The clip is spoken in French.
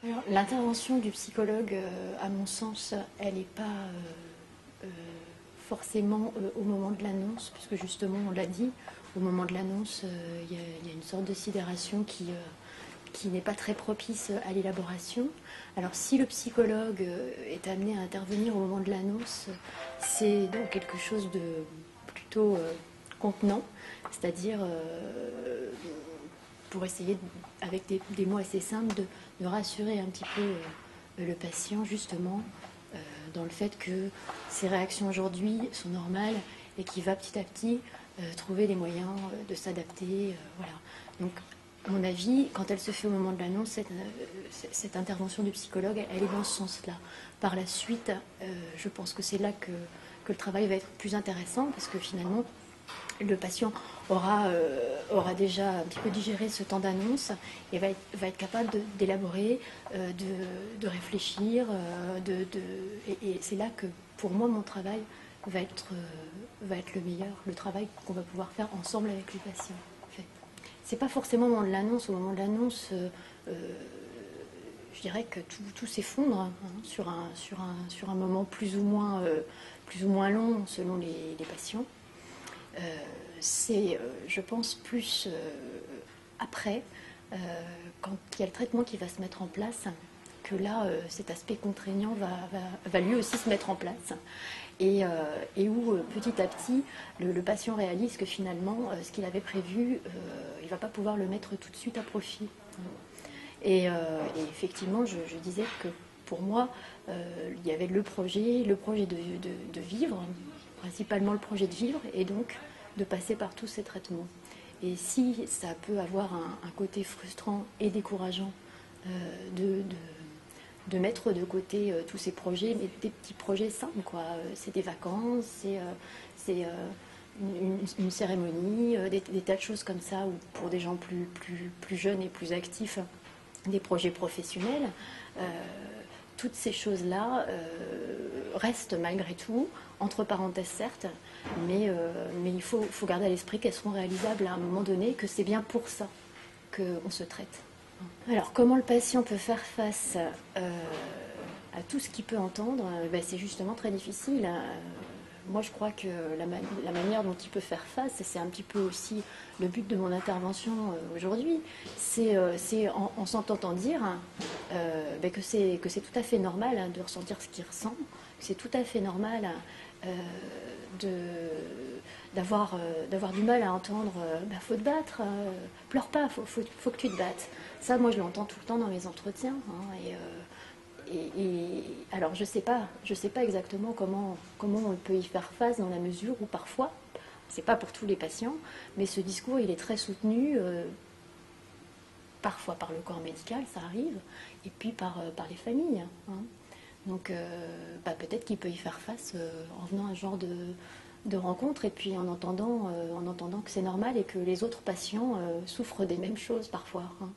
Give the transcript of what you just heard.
Alors, l'intervention du psychologue, à mon sens, elle n'est pas forcément au moment de l'annonce, puisque justement, on l'a dit, au moment de l'annonce, il y a une sorte de sidération qui n'est pas très propice à l'élaboration. Alors, si le psychologue est amené à intervenir au moment de l'annonce, c'est donc quelque chose de plutôt contenant, c'est-à-dire pour essayer, avec des mots assez simples, de rassurer un petit peu le patient, justement, dans le fait que ses réactions aujourd'hui sont normales et qu'il va petit à petit trouver les moyens de s'adapter. Voilà. Donc, à mon avis, quand elle se fait au moment de l'annonce, cette intervention du psychologue, elle est dans ce sens-là. Par la suite, je pense que c'est là que le travail va être plus intéressant, parce que finalement, le patient aura déjà un petit peu digéré ce temps d'annonce et va être capable d'élaborer, de réfléchir. Et c'est là que, pour moi, mon travail va être le meilleur, le travail qu'on va pouvoir faire ensemble avec les patients. En fait. C'est pas forcément au moment de l'annonce. Au moment de l'annonce, je dirais que tout s'effondre, hein, sur un moment plus ou moins long selon les patients. C'est, je pense, plus après, quand il y a le traitement qui va se mettre en place, que là, cet aspect contraignant va lui aussi se mettre en place. Et où, petit à petit, le patient réalise que finalement, ce qu'il avait prévu, il ne va pas pouvoir le mettre tout de suite à profit. Et effectivement, je disais que pour moi, il y avait le projet de vivre, principalement le projet de vivre, et donc de passer par tous ces traitements. Et si ça peut avoir un côté frustrant et décourageant de mettre de côté tous ces projets, mais des petits projets simples, quoi. C'est des vacances, c'est une cérémonie, des tas de choses comme ça, ou pour des gens plus jeunes et plus actifs, des projets professionnels. Toutes ces choses-là restent malgré tout, entre parenthèses certes, mais il faut garder à l'esprit qu'elles seront réalisables à un moment donné, que c'est bien pour ça qu'on se traite. Alors, comment le patient peut faire face à tout ce qu'il peut entendre? C'est justement très difficile. Moi, je crois que la manière dont il peut faire face, c'est un petit peu aussi le but de mon intervention aujourd'hui, c'est en s'entendant dire que c'est tout à fait normal, hein, de ressentir ce qu'il ressent, que c'est tout à fait normal d'avoir du mal à entendre faut te battre, pleure pas, faut que tu te battes. Ça, moi, je l'entends tout le temps dans mes entretiens. Hein, alors, je sais pas exactement comment on peut y faire face, dans la mesure où parfois, c'est pas pour tous les patients, mais ce discours, il est très soutenu, parfois par le corps médical, ça arrive, et puis par les familles. Hein. Donc, peut-être qu'il peut y faire face en venant à ce genre de rencontre, et puis en entendant que c'est normal et que les autres patients souffrent des mêmes choses parfois. Hein.